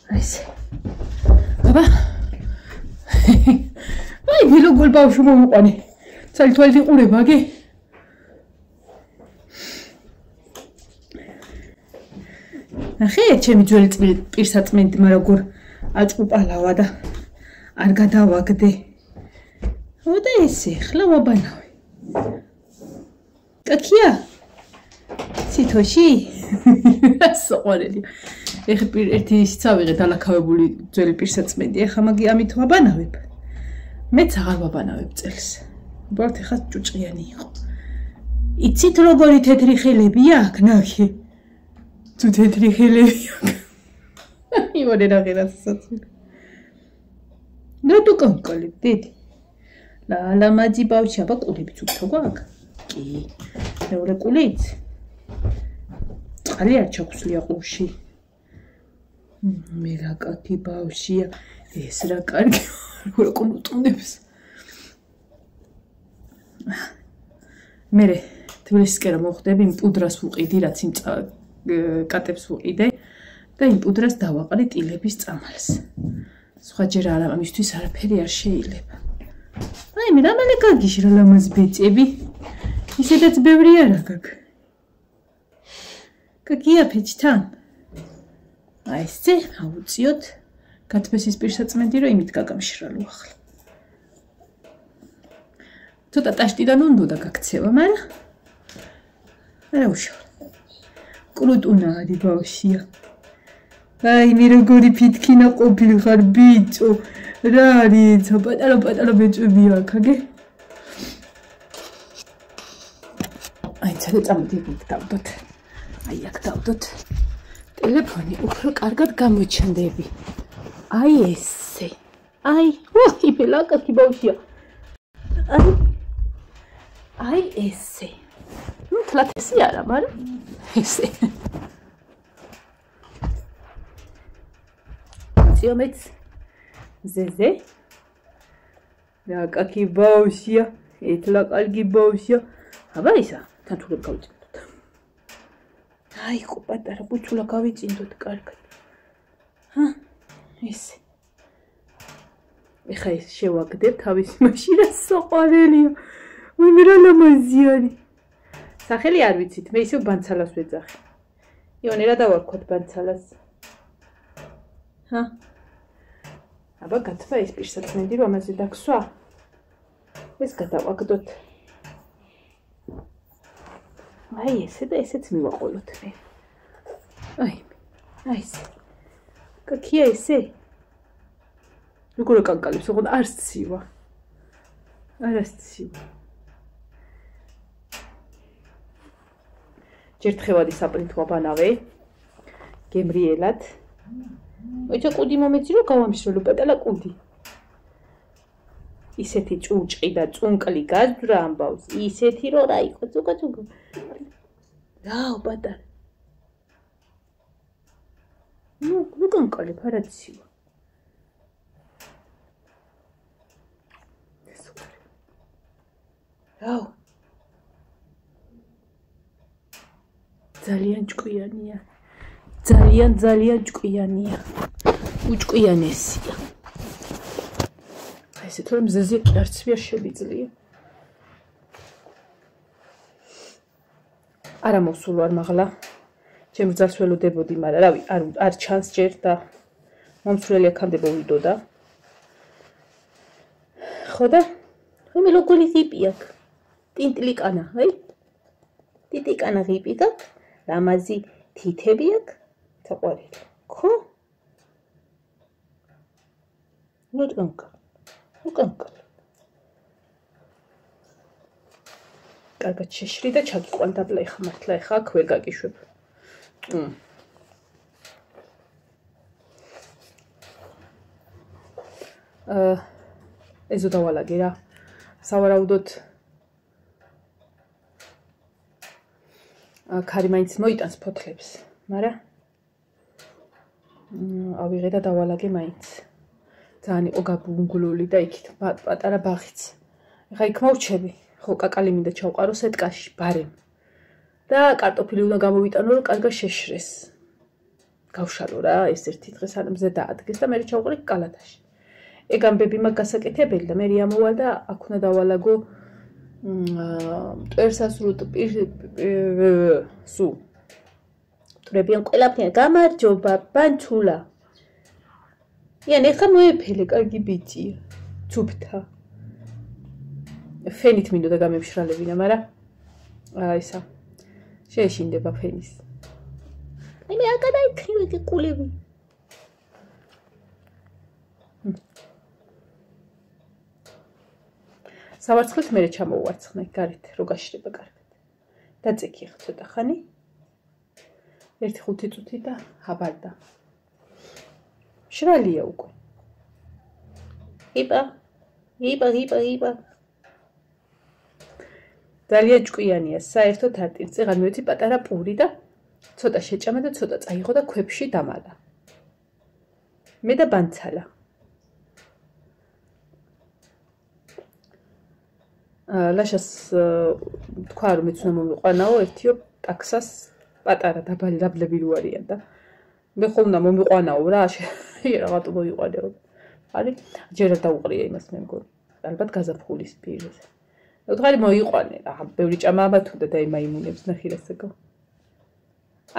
Aise. Baba. Ai, velo gol baușu mă moane. Ți-al toal de ure bage. Axi, ჩემი ძველი პირსაწმინდი, მაგრამ როგორ აჭუპალავა და არ გადავაგდე. ოდა ესე, ხლა ვაბანავი. კაკია? სითოში? ასოყარელი. ეხა ერთი ისიც ავიღე დალაქავებული ძველი პირსაწმინდი, ეხა მაგი ამით ვაბანავებ. მეც აღარ ვაბანავებ წელს. უბრალოდ ეხა ჭუჭყიანი იყო. იცით როგორი თეთრი ხელებია აქ, ნახე. Tu tეთრი ხელები აქვს. ივანე რაღაცაც. ნუ თუ კონკოლებ, დიდი. ლამაძი ბავშვი, აბა ყულებიც უფრო გვაქვს? კი. მეორე ყულიც. წყალი არ ჩაგვსვლია ყურში. მე რა კაცი ბავშვია, ეს რა კარგი, რა კონუტუნებს. მე თბილისისკენ მოხვდები, იმ პუდრას ვუყიდი, რაც იმ კატებს ვუყიდე და იმ პუდრას დავაყრი ტილების წამალს. სხვა ჯერ ამისთვის არაფერი არ შეიძლება. აი, მე რამე კარგიში რა ლამაზ ბეწები. ისედაც ბევრი არა გაქვს. კაკია ფეჩთან. აი, ესე აუწიოთ გათბესის პირსაწმინდი, რომ იმით გაგამშრალო ახლა. ცოტა ტაშტიდან უნდა გაქცევა, მაგრამ არა უშავ. კრუტუნა არის ბავშვია. აი, მე როგორი ფითქინა ყოფილიყარ ბიჭო. რა არის, პატარა ბეწვები აქ, აგე? აი, წამოდი იქ დავდოთ. აი, აქ დავდოთ. ტელეფონი უფრო კარგად გამოჩნდები. აი ესე. აი, უი, ბელაკაკი ბავშვია. აი ესე. ნუ თლათ ესე არა, მაგრამ ესე. Ციომეც ზეზე. რა კაკი ბავშვია, ეთლა კარგი ბავშვია. აბა ისა, თან თუ რომ გავიწინდოთ. აი, ყო პატარა ბუჩულა გავიწინდოთ კარგად. ჰა, ესე. ეხა ეს შევაგდებ თავის მაშინას სოყარელია. მე რა ლამაზი არის. სახელი არ ვიცით, მე ისევ ბანცალას ვეძახი. იონე რა დავარქვათ ბანცალას? ჰა? აბა გათვა ეს პირსაწმინდი რომ ამაზე დაგსვა? ეს გადავაგდოთ. აი ესე და ესეც მივაყოლოთ მე. აი ესე. კაკია ესე? როგორ კანკალებს, ოღონდ არ სცივა. არა სცივა. ჯერ თხევადი საპრინტ ვაბანავე. გემრიელად. ოჩა კუდი მომეცი რომ გავამშრალო პატარა კუდი. ისეთი ჭუჭყი და წუნკლი გაძვრა ამბავს. ისეთი რომ რა იყო ზოგადად. რაო პატარა. ნუ კანკალებ არა სცივა. რაო ძალიან ჭკვიანია. ძალიან ჭკვიანია. უჭკვიანესია. ესე თორემ მზეზე კი არც ვერ შევიძლია. არა მოსულ ვარ მაღლა. ჩემს ძარს ველოდებოდი, მაგრამ რავი, არ ჩანს ჯერ და მომსვლელი აქამდე მოვიდოდა. ხო და მე როგორი ღიპი აქვს. ტინტლიკანა, აი? ტიტიკანა ღიპი გაქვს. ლამაზი თითები აქვს. საყვარელი. ხო? ნუ კანკა. კარგად შეშრი და ჩაგიყვან დაბლა ეხა მართლა ეხა აქ ვერ გაგიშვებ. ეზო დავალაგე რა. სავარაუდოდ ქარი მაინც მოიტანს ფოთლებს, მაგრამ ავიღე და დავალაგე მაინც. ძალიან იყო გაბუნგლული და იქით პატარა ბაღიც. ეხა იქ მოვჩები, ხო კაკალი მინდა ჩავყარო სეტკაში, ბარემ. და კარტოფილი უნდა გამოვიტანო, რომ კარგად შეშრეს. გავშალო რა ეს ერთი დღეს არ მზე დაადგეს და მე ჩავყრი კალათაში. ეგ ამბები მაგ გასაკეთებელი და მე ამოვალ და აქ უნდა დავალაგო მტვერსასრუტ სუ მტრებიან ყველაფერს გამარჯობა ბანჩულა. იან ეხა მოეფელე კარგი ბიჭია ცუფთა. ფენით მინდოდა გამემშრალებინა, მაგრამ ისა შეეშინდება ფენის. აი მე აკადაიქრიო ეგ ყულები. სავარცხლით მე ჩამოვარცხნე გარეთ, რო გაშრება კარგად. დაწექი ხა ცოტა ხანი. 1-5 წუთი და აბარდა. შრალია უკვე. იპა. ძალიან ჭკვიანია, საერთოდ არ ტირწი, განვეცი პატარა პური და ცოტა შეჭამა და ცოტა წაიღო და ქვებში დამალა. მე და ბანცალა. ლაშას თქვა რომ მეც უნდა მომიყვანაო ერთიო ტაქსას პატარა დაბალი დაბლები რო არიან და მე ხომ უნდა მომიყვანაო რა რაღაცა მოიყვანეო. არის ჯერ დაუყრია იმას მე მგონი. ალბათ გაზაფხულის პირზე. უთხარი მოიყვანე რა ბევრი ჭამა აბათუნდა და იმაიმუნებს ნახირასაკო.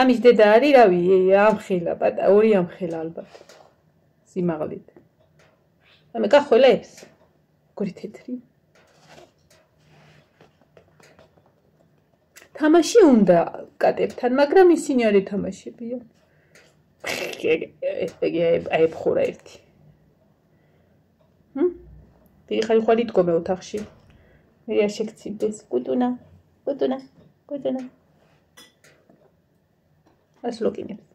ამის დედა არის რავი ამხელა პატა ორი ამხელა ალბათ. სიმაღლით. მე გახველებს. გორი თეთრი. თამაში უნდა კატებთან, მაგრამ ისინი არ ეთამაშებიან. აი ხურა ერთი. დიხარი ხვალ იტკომე ოთახში. მე არ შეგციბდეს. კუტუნა. ასლოკინებს.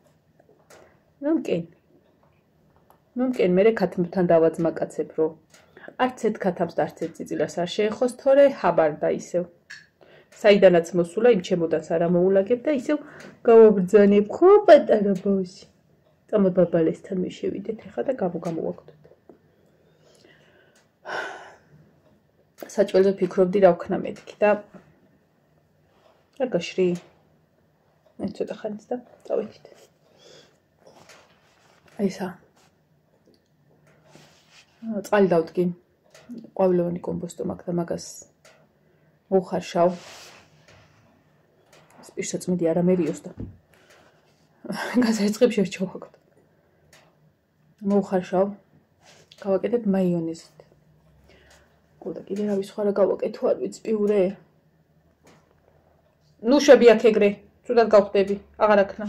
მომკენ მე ქათმთან დავაძმაკაცებ რო. არც ერთ ქათამს და არც ერთ წიწილას არ შეეხოს, თორე ჰაბარდა ისევ. საიდანაც მოსულა იმ ჩემოდანს არ ამოულაგებ და ისევ გავაბრძანებ ხო პატარა ბავშვი. წამო ბაბალესთან მე შევიდეთ ახლა და გამოვაგდოთ. საჭველზე ფიქრობდი რა ვქნა მეთქი და რა გაშრი. მე ცოტა ხანს და წავედით. აი ესა. წყალი დავდგი. ყვავილოვანი კომპოსტო მაქვს და მაგას მოხარშავ. სპირსაწმიდი არ ამერიოს და გაზაეწყებ შევჩოვაგდ. მოხარშავ. გავაკეთებ მაიონეზით. გოდა კიდე რა ვისხარ რა გავაკეთო არ ვიცი პიურე. ნუშები აქ ეგრე. ცუდად გავხდები. აღარ აქნა.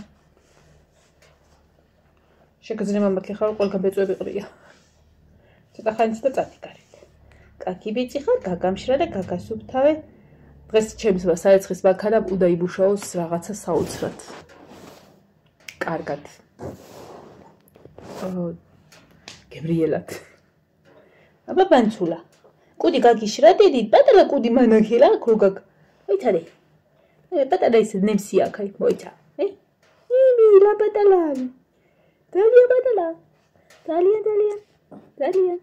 შეგძნება მაქვს ხარ ყველგან ბეწვები ყრია. ცოტა ხანს და წათი გარეთ. კაკი ბიჭი ხარ, გაგამშრა და გაგასუფთავე. დღეს ჩემს საერცხის ბანქანა უნდა იბუშაოს რაღაცა საოცრად. კარგად. გებრიელად. აბა ბანცულა. კუდი გაგიშრა დიდი, პატარა კუდი მანახელა, ქოგაგ. მოიცადე. პატარა ის ნემსი აქ, მოიცა. მილა პატარა. ძალიან პატარა. ძალიან.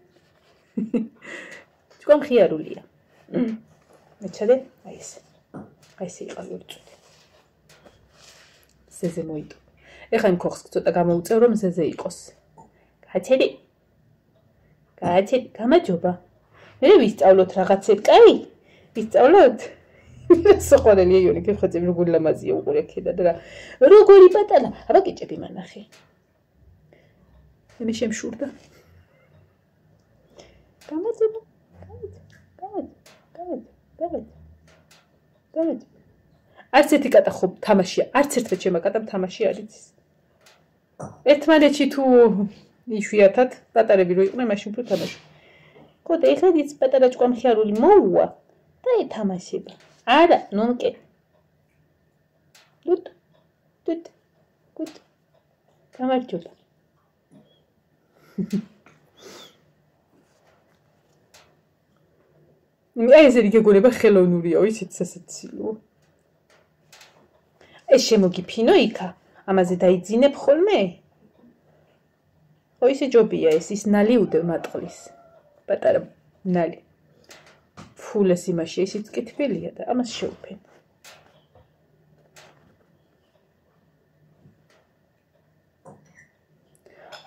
თქვენ ხიარულია. მეცადე, აი ეს იყავი უწუდი. ზეზე მოიტო. ეხლა იმ ქოხს ცოტა გამოუწევ რომ ზეზე იყოს. გაჩედი, გამარჯობა. მე ვისწავლოთ რაღაცები, კაი? ვისწავლოთ? სოხორელი იონი გეხოცებ როგორი ლამაზია უყურე ქედა და როგორი პატარა, აბა კიჭები მანახე. მე შემშურდა. გამარჯობა. არც ერთი კატა ხო თამაშია, არც ერთმა ჩემმა კატამ თამაში არ იცის. ერთმანეთში თუ იშვიათად პატარები რო იყვნენ, მაშინ უფრო თამაში. კოტე ეხლა ის პატარა ჭკვამხიარული მოუვა და ეთამაშება. არა, ნომკე. გუდ. გამარჯობა. აი ეს რიგეგონება ხელოვნურია, ისიც სასაცილო. ეს შემოგიფინო იქა, ამაზე დაიძინებ ხოლმე? ხო ისე ჯობია ეს ის ნალი უდევ მატყლის. პატარა ნალი. ფულეს იმაში ისიც კი თბილია და ამას შევფენ.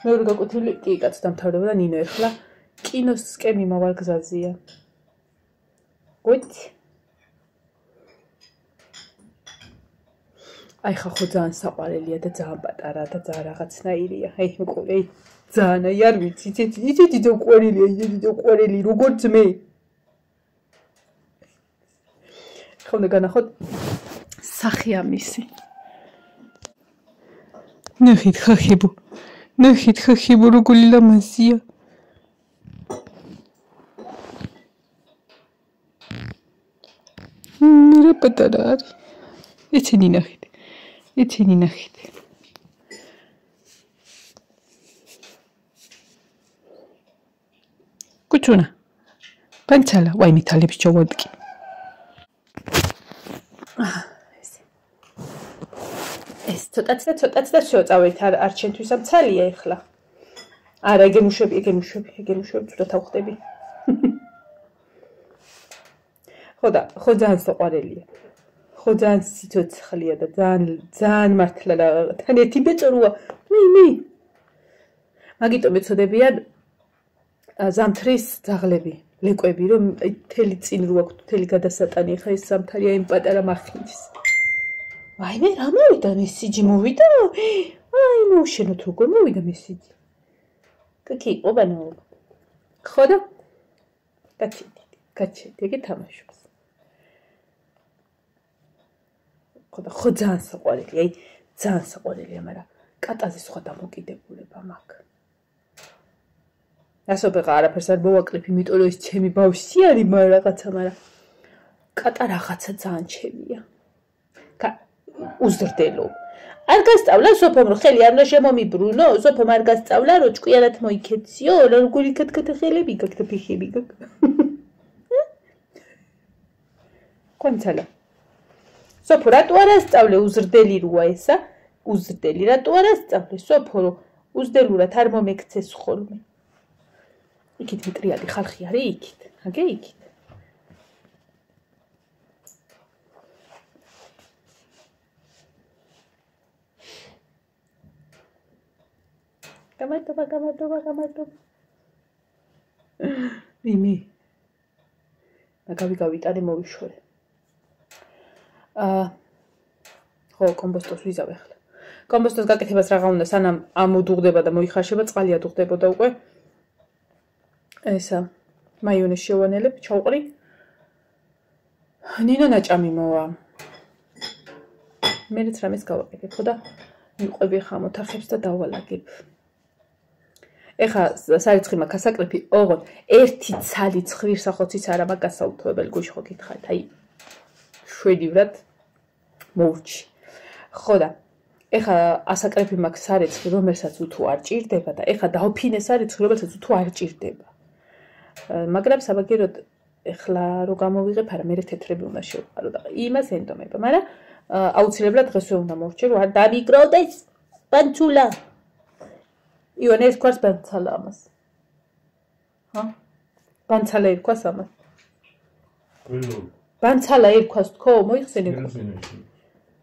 მეორე გაკვეთილი კი კაც დამთავრდება და ნინო ეხლა კინოსკენ მიმავალ გზაზეა. გույცი. აი ხა ხო ძალიან საყვარელია და ძალიან პატარა და ძალიან რაღაცნაირია. აი მყოლე ძალიან აი არ ვიცი იცი დიდო ყვერილია დიდო ყვერილი როგორც მე. ხომ და განახოთ სახე ამისი. ნახეთ ხახებო. ნახეთ ხახებო როგორი ლამაზია. რა პატარა არის. ეცენი ნახეთ. ეცენი ნახეთ. კუჩუნა. პანცალა, ვაი მითალებს ჩავადკი. ეს ცოტაც და შევწავით არ ჩვენთვის ამცალია ეხლა. არა, ეგემუშვები, თუთა თავხდები. ხო ძალიან საყვარელია. ხო ძალიან სიცოცხლეა და ძალიან მართლა თან ერთი ბეწრუა. მე. მაგიტომ ეცოდებიან ზამთრის ძაღლები, ლეკვები, რომ თელი წინ რო აქვს, თელი გადასატანი, ხა ეს ზამთარია იმ პატარა მახინჯს. აი მე რა მოვიდა მესიჯი მოვიდა? აი მოუშენოთ როგორ მოვიდა მესიჯი. კი, ობანო. ხო და? გაჩედი, ეგ თამაშობს. ხო ძალიან საყვარელია, აი ძალიან საყვარელია, მაგრამ კატაზე სხვა დამოკიდებულება მაქვს. ასობეღა არაფერს არ მოვაკლებ, იმიტომ რომ ეს ჩემი ბავშვი არის, მაგრამ კატა რაღაცა ძალიან ჩემია. უზრდელო. არ გასწავლა სოფომ რომ ხელი არ უნდა შემომიბრუნო, სოფომ არ გასწავლა რომ ჭკვიანად მოიქეციო, როგორი კატკატა ხელები გაქვს და ფეხები გაქვს. კონცალა. სოფო რატო არ ასწავლე უზრდელი როა ესა? უზრდელი რატო არ ასწავლე? სოფო რომ უზრდელურად არ მომექცეს ხოლმე. იქით მიტრიალი ხალხი არის იქით. აგე იქით. გამარჯობა. იმი. გავიტანე მოვიშორე. ხო, კომბოსტოს ვიზავ ახლა. კომბოსტოს გაკეთებას რაღა უნდა სანამ ამოდუღდება და მოიხარშება, წყალი ადუღდებოდა უკვე. ესა მაიონეზი შევანელებ, ჩავყრი. ნინო ნაჭამი მოვა. მეც რამეს გავაკეთებ, ხო და მიყვები ხა მოთახებს და დავალაგებ. ეხა სარიცხი მაქვს ასაკრეფი, ოღონდ ერთი ცალი ცხვირს ახოციც არა მაქვს გასაუთოებელი გუშინ ხო გითხარით, აი შვედივრად მოურჩი. ხო და ეხა ასაკრეფი მაქვს სარიცხი, რომელსაც უთუ არ ჭირდება და ეხა დავფინე სარიცხი, რომელსაც უთუ არ ჭირდება. მაგრამ საბაგიროდ ეხლა რო გამოვიღებ, არა მე თეთრები უნდა შევყარო და იმას ენდომება, მაგრამ აუცილებლად დღესვე უნდა მოვრჩე, რომ არ დამიკროდეს პანცულა. ივანე ეს ქვას ბანცალა ამას. ჰა? ბანცალა ერქვას ამას. ბანცალა ერქვას თქო, მოიხსენე.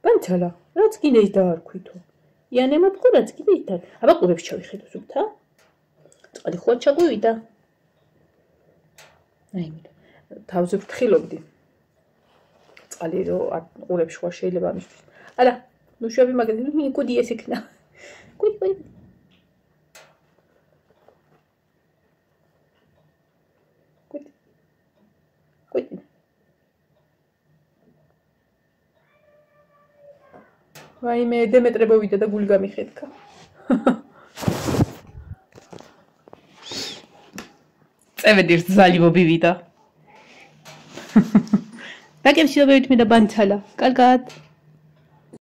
ბანცალა, რაც კიდეც დაარქვითო. იანე მოგყო რაც კიდეც და. აბა ყურებს ჩავიხედო სუფთა. წყალი ხო ჩაგვივიდა. აი მე თავზე ვთხილობდი. წყალი რო ყურებს ხო შეიძლება ამისთვის. არა, ნუ შევი მაგალითად მიკუდი ეს იქნა. კუი. ვაიმე დემეტრე მოვიდა და გული გამიხეთქა. წევედი ზალი მოვიდა. დაგემშილობებით მე და ბანცალა. კარგად.